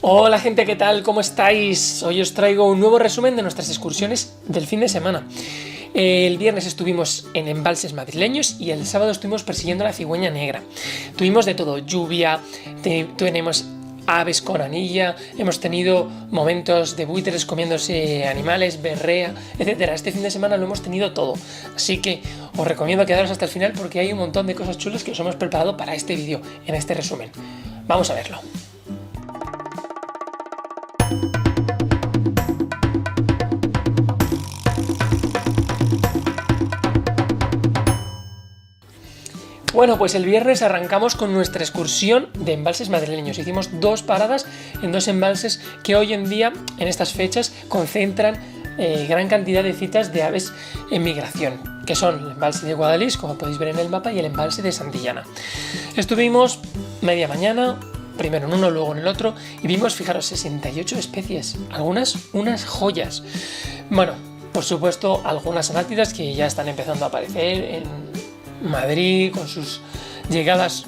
Hola gente, ¿qué tal? ¿Cómo estáis? Hoy os traigo un nuevo resumen de nuestras excursiones del fin de semana. El viernes estuvimos en embalses madrileños y el sábado estuvimos persiguiendo la cigüeña negra. Tuvimos de todo, lluvia, tenemos aves con anilla, hemos tenido momentos de buitres comiéndose animales, berrea, etc. Este fin de semana lo hemos tenido todo, así que os recomiendo quedaros hasta el final porque hay un montón de cosas chulas que os hemos preparado para este vídeo, en este resumen. Vamos a verlo. Bueno, pues el viernes arrancamos con nuestra excursión de embalses madrileños. Hicimos 2 paradas en 2 embalses que hoy en día, en estas fechas, concentran gran cantidad de citas de aves en migración, que son el embalse de Guadalís, como podéis ver en el mapa, y el embalse de Santillana. Estuvimos media mañana, primero en uno, luego en el otro, y vimos, fijaros, 68 especies, algunas unas joyas. Bueno, por supuesto, algunas anátidas que ya están empezando a aparecer en Madrid con sus llegadas.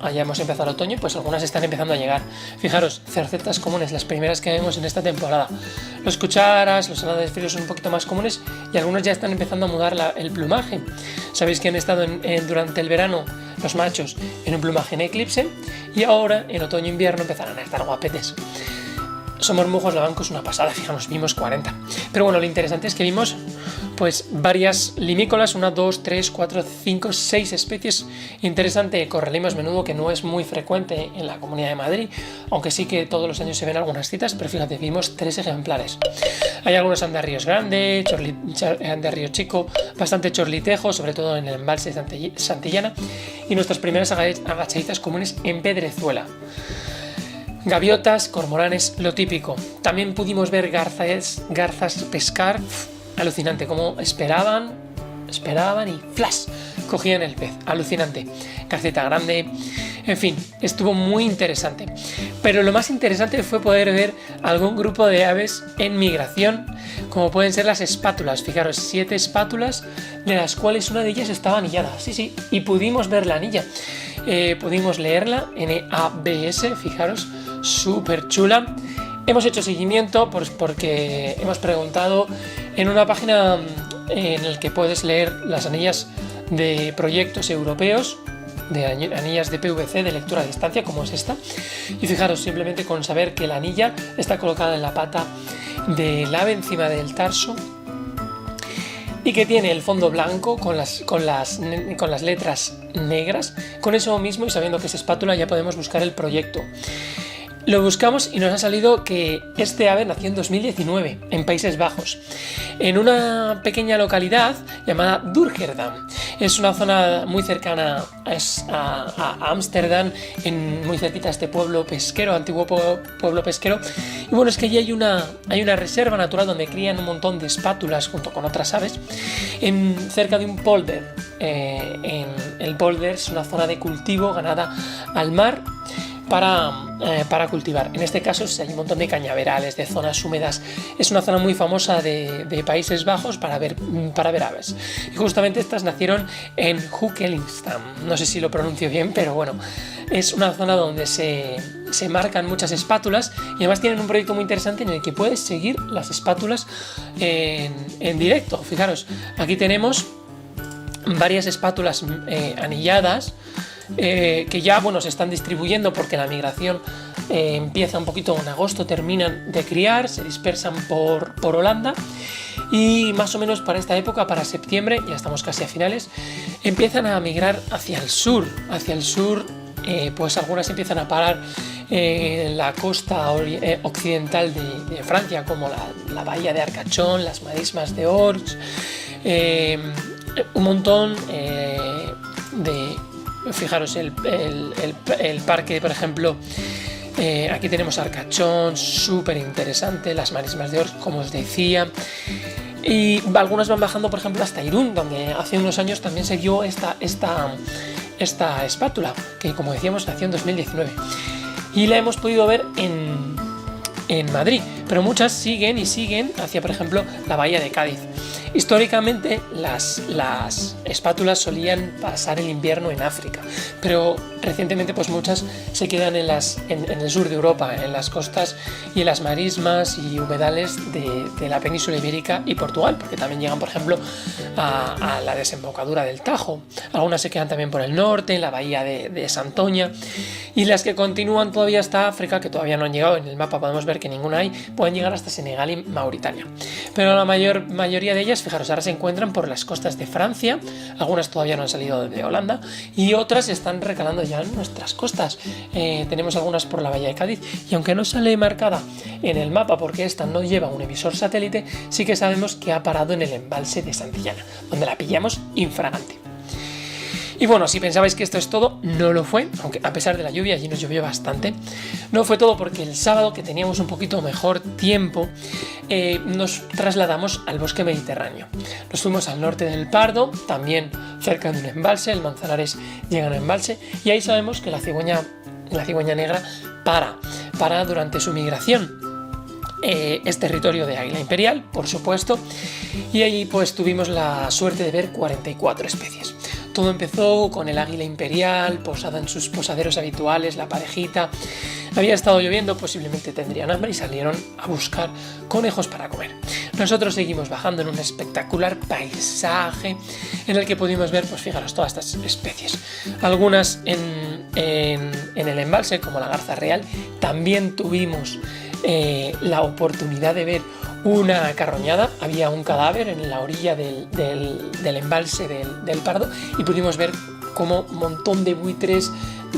Allá hemos empezado el otoño, pues algunas están empezando a llegar. Fijaros, cercetas comunes, las primeras que vemos en esta temporada. Los cucharas, los ánades fríos son un poquito más comunes y algunos ya están empezando a mudar el plumaje. Sabéis que han estado durante el verano los machos en un plumaje en eclipse y ahora en otoño-invierno empezarán a estar guapetes. Somos Mujos Lavanco, es una pasada, fijaros, vimos 40. Pero bueno, lo interesante es que vimos pues varias limícolas, 1, 2, 3, 4, 5, 6 especies. Interesante, correlimos menudo, que no es muy frecuente en la Comunidad de Madrid, aunque sí que todos los años se ven algunas citas, pero fíjate, vimos 3 ejemplares. Hay algunos andarríos grandes, andarrío chico, bastante chorlitejo, sobre todo en el embalse de Santillana, y nuestras primeras agachaditas comunes en Pedrezuela. Gaviotas, cormoranes, lo típico. También pudimos ver garzas pescar. Alucinante, como esperaban y ¡flash! Cogían el pez. Alucinante. Garceta grande. En fin, estuvo muy interesante. Pero lo más interesante fue poder ver algún grupo de aves en migración, como pueden ser las espátulas. Fijaros, 7 espátulas, de las cuales una de ellas estaba anillada. Sí, y pudimos ver la anilla. Pudimos leerla, NABS, fijaros, súper chula. Hemos hecho seguimiento porque hemos preguntado en una página en la que puedes leer las anillas de proyectos europeos, de anillas de PVC de lectura a distancia, como es esta. Y fijaros, simplemente con saber que la anilla está colocada en la pata del ave encima del tarso y que tiene el fondo blanco con las letras negras, con eso mismo y sabiendo que es espátula ya podemos buscar el proyecto. Lo buscamos y nos ha salido que este ave nació en 2019 en Países Bajos, en una pequeña localidad llamada Durgerdam. Es una zona muy cercana a Ámsterdam, muy cerquita a este pueblo pesquero, antiguo pueblo pesquero. Y bueno, es que allí hay una reserva natural donde crían un montón de espátulas junto con otras aves, cerca de un polder. El polder es una zona de cultivo ganada al mar para cultivar. En este caso hay un montón de cañaverales, de zonas húmedas. Es una zona muy famosa de Países Bajos para ver aves. Y justamente estas nacieron en Hoekelingstam. No sé si lo pronuncio bien, pero bueno, es una zona donde se marcan muchas espátulas y además tienen un proyecto muy interesante en el que puedes seguir las espátulas en directo. Fijaros, aquí tenemos varias espátulas anilladas, que ya se están distribuyendo porque la migración empieza un poquito en agosto, terminan de criar, se dispersan por Holanda y más o menos para esta época, para septiembre, ya estamos casi a finales, empiezan a migrar hacia el sur, pues algunas empiezan a parar en la costa occidental de Francia, como la bahía de Arcachón, las marismas de Orge, un montón fijaros, el parque, por ejemplo, aquí tenemos Arcachón, súper interesante, las marismas de Orge, como os decía, y algunas van bajando, por ejemplo, hasta Irún, donde hace unos años también se vio esta espátula, que como decíamos nació en 2019, y la hemos podido ver en Madrid, pero muchas siguen hacia, por ejemplo, la bahía de Cádiz. Históricamente las espátulas solían pasar el invierno en África, pero recientemente pues muchas se quedan en el sur de Europa, en las costas y en las marismas y humedales de la península ibérica y Portugal, porque también llegan, por ejemplo, a la desembocadura del Tajo. Algunas se quedan también por el norte, en la bahía de Santoña, y las que continúan todavía hasta África, que todavía no han llegado, en el mapa podemos ver que ninguna hay, pueden llegar hasta Senegal y Mauritania. Pero la mayoría de ellas, fijaros, ahora se encuentran por las costas de Francia, algunas todavía no han salido de Holanda y otras están recalando ya en nuestras costas. Tenemos algunas por la bahía de Cádiz, y aunque no sale marcada en el mapa porque esta no lleva un emisor satélite, sí que sabemos que ha parado en el embalse de Santillana, donde la pillamos infragante. Y bueno, si pensabais que esto es todo, no lo fue, aunque a pesar de la lluvia, allí nos llovió bastante. No fue todo porque el sábado, que teníamos un poquito mejor tiempo, nos trasladamos al bosque mediterráneo. Nos fuimos al norte del Pardo, también cerca de un embalse, el Manzanares llega a un embalse, y ahí sabemos que la cigüeña negra para durante su migración. Es territorio de águila imperial, por supuesto, y allí pues tuvimos la suerte de ver 44 especies. Todo empezó con el águila imperial posada en sus posaderos habituales, la parejita. Había estado lloviendo, posiblemente tendrían hambre y salieron a buscar conejos para comer. Nosotros seguimos bajando en un espectacular paisaje en el que pudimos ver, pues fijaros, todas estas especies. Algunas en el embalse, como la garza real. También tuvimos la oportunidad de ver una carroñada. Había un cadáver en la orilla del embalse del Pardo, y pudimos ver cómo un montón de buitres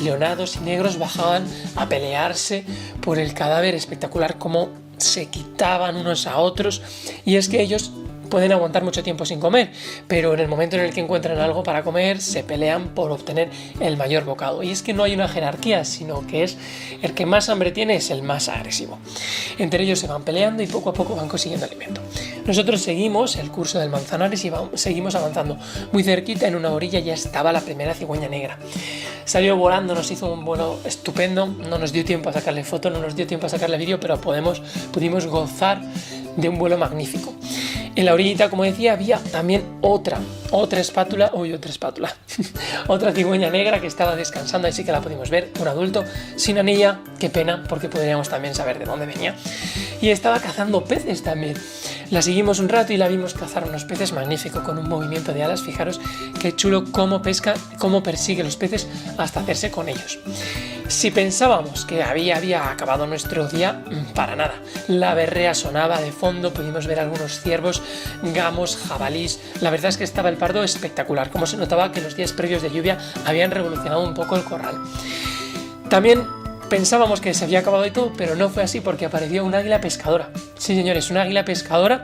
leonados y negros bajaban a pelearse por el cadáver. Espectacular cómo se quitaban unos a otros, y es que ellos pueden aguantar mucho tiempo sin comer, pero en el momento en el que encuentran algo para comer se pelean por obtener el mayor bocado. Y es que no hay una jerarquía, sino que es el que más hambre tiene es el más agresivo. Entre ellos se van peleando y poco a poco van consiguiendo alimento. Nosotros seguimos el curso del Manzanares y seguimos avanzando. Muy cerquita, en una orilla, ya estaba la primera cigüeña negra. Salió volando, nos hizo un vuelo estupendo, no nos dio tiempo a sacarle foto, no nos dio tiempo a sacarle vídeo, pero pudimos gozar de un vuelo magnífico. En la orillita, como decía, había también otra espátula, otra cigüeña negra que estaba descansando, así que la pudimos ver, un adulto, sin anilla, qué pena, porque podríamos también saber de dónde venía. Y estaba cazando peces también. La seguimos un rato y la vimos cazar unos peces, magnífico, con un movimiento de alas. Fijaros qué chulo cómo pesca, cómo persigue los peces hasta hacerse con ellos. Si pensábamos que había acabado nuestro día, para nada. La berrea sonaba de fondo, pudimos ver algunos ciervos, gamos, jabalís. La verdad es que estaba el Pardo espectacular, como se notaba que los días previos de lluvia habían revolucionado un poco el corral. También pensábamos que se había acabado y todo, pero no fue así, porque apareció un águila pescadora. Sí, señores, una águila pescadora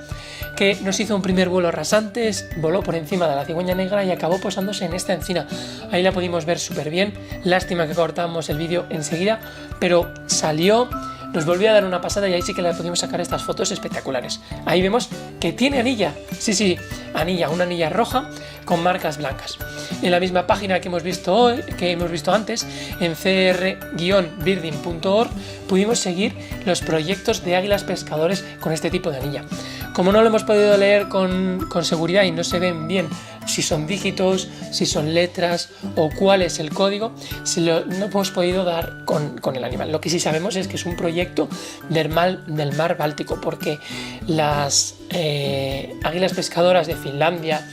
que nos hizo un primer vuelo rasante, voló por encima de la cigüeña negra y acabó posándose en esta encina. Ahí la pudimos ver súper bien. Lástima que cortamos el vídeo enseguida, pero salió, nos volvió a dar una pasada y ahí sí que le pudimos sacar estas fotos espectaculares. Ahí vemos que tiene anilla, sí, anilla, una anilla roja con marcas blancas. En la misma página que hemos visto antes, en cr-birding.org, pudimos seguir los proyectos de águilas pescadores con este tipo de anilla. Como no lo hemos podido leer con seguridad y no se ven bien si son dígitos, si son letras o cuál es el código, no hemos podido dar con el animal. Lo que sí sabemos es que es un proyecto del mar Báltico, porque las águilas pescadoras de Finlandia,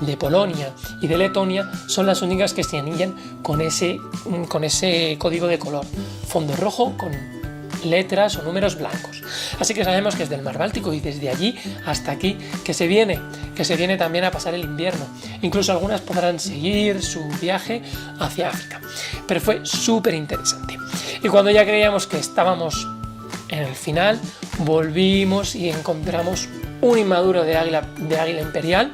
de Polonia y de Letonia son las únicas que se anillan con ese código de color, fondo rojo con letras o números blancos. Así que sabemos que es del mar Báltico, y desde allí hasta aquí que se viene también a pasar el invierno. Incluso algunas podrán seguir su viaje hacia África. Pero fue súper interesante. Y cuando ya creíamos que estábamos en el final, volvimos y encontramos un inmaduro de águila imperial,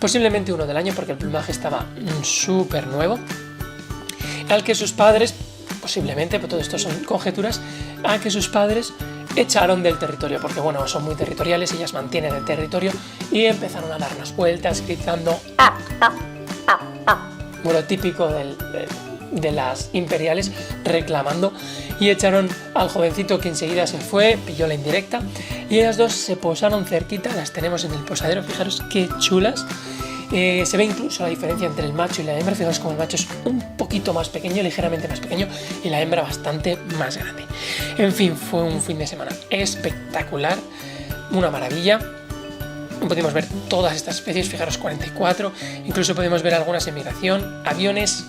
posiblemente uno del año, porque el plumaje estaba súper nuevo, al que sus padres, posiblemente, pero todo esto son conjeturas, a que sus padres echaron del territorio, porque bueno, son muy territoriales, ellas mantienen el territorio, y empezaron a darnos vueltas gritando bueno, típico de las imperiales reclamando y echaron al jovencito que enseguida se fue, pilló la indirecta y ellas dos se posaron cerquita, las tenemos en el posadero, fijaros qué chulas. Se ve incluso la diferencia entre el macho y la hembra, fijaros como el macho es un poquito más pequeño, ligeramente más pequeño, y la hembra bastante más grande. En fin, fue un fin de semana espectacular, una maravilla. Pudimos ver todas estas especies, fijaros 44, incluso podemos ver algunas en migración, aviones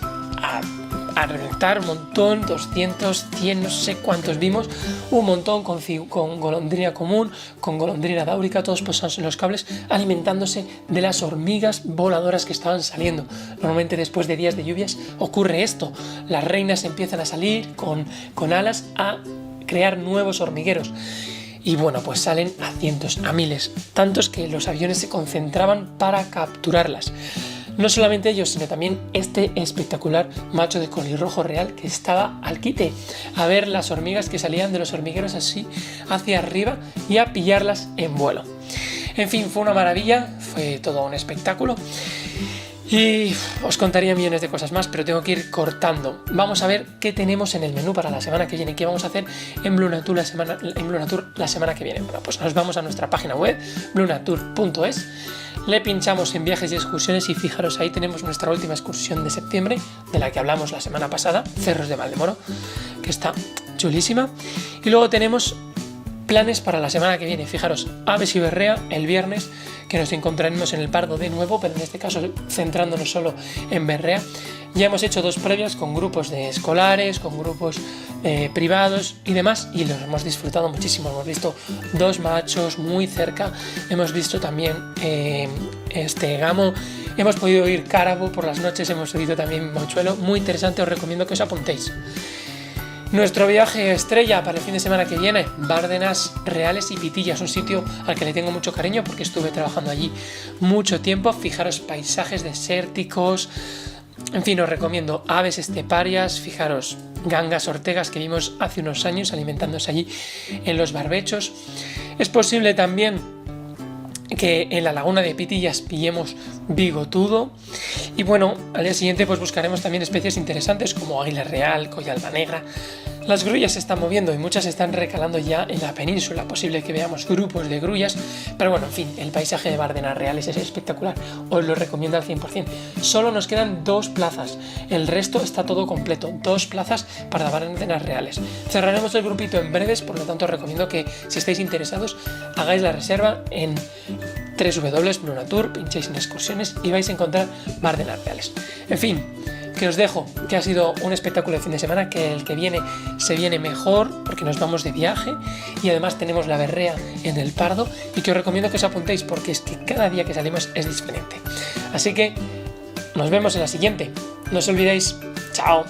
a reventar, un montón, 200, 100, no sé cuántos vimos, un montón con golondrina común, con golondrina dáurica, todos posados en los cables, alimentándose de las hormigas voladoras que estaban saliendo. Normalmente después de días de lluvias ocurre esto, las reinas empiezan a salir con alas a crear nuevos hormigueros. Y bueno, pues salen a cientos, a miles, tantos que los aviones se concentraban para capturarlas. No solamente ellos, sino también este espectacular macho de colirrojo real que estaba al quite, a ver las hormigas que salían de los hormigueros así hacia arriba y a pillarlas en vuelo. En fin, fue una maravilla, fue todo un espectáculo. Y os contaría millones de cosas más, pero tengo que ir cortando. Vamos a ver qué tenemos en el menú para la semana que viene, qué vamos a hacer en Blue Nature la semana que viene. Bueno, pues nos vamos a nuestra página web, bluenature.es, le pinchamos en viajes y excursiones y fijaros, ahí tenemos nuestra última excursión de septiembre, de la que hablamos la semana pasada, Cerros de Valdemoro, que está chulísima. Y luego tenemos planes para la semana que viene. Fijaros, Aves y Berrea el viernes, que nos encontraremos en el Pardo de nuevo, pero en este caso centrándonos solo en Berrea. Ya hemos hecho 2 previas con grupos de escolares, con grupos privados y demás, y los hemos disfrutado muchísimo. Hemos visto 2 machos muy cerca, hemos visto también gamo, hemos podido oír cárabo por las noches, hemos oído también mochuelo, muy interesante, os recomiendo que os apuntéis. Nuestro viaje estrella para el fin de semana que viene, Bárdenas Reales y Pitillas, un sitio al que le tengo mucho cariño porque estuve trabajando allí mucho tiempo. Fijaros, paisajes desérticos, en fin, os recomiendo aves esteparias, fijaros, gangas ortegas que vimos hace unos años alimentándose allí en los barbechos. Es posible también que en la laguna de Pitillas pillemos bigotudo y bueno, al día siguiente pues buscaremos también especies interesantes como águila real, coyalba negra. Las grullas se están moviendo y muchas se están recalando ya en la península, posible que veamos grupos de grullas, pero bueno, en fin, el paisaje de Bárdenas Reales es espectacular, os lo recomiendo al 100%. Solo nos quedan 2 plazas, el resto está todo completo, 2 plazas para Bárdenas Reales. Cerraremos el grupito en breves, por lo tanto os recomiendo que si estáis interesados hagáis la reserva en www.bluenature, pinchéis en excursiones y vais a encontrar Bárdenas Reales. En fin, que os dejo, que ha sido un espectáculo de fin de semana, que el que viene se viene mejor porque nos vamos de viaje y además tenemos la Berrea en el Pardo y que os recomiendo que os apuntéis porque es que cada día que salimos es diferente. Así que nos vemos en la siguiente. No os olvidéis. Chao.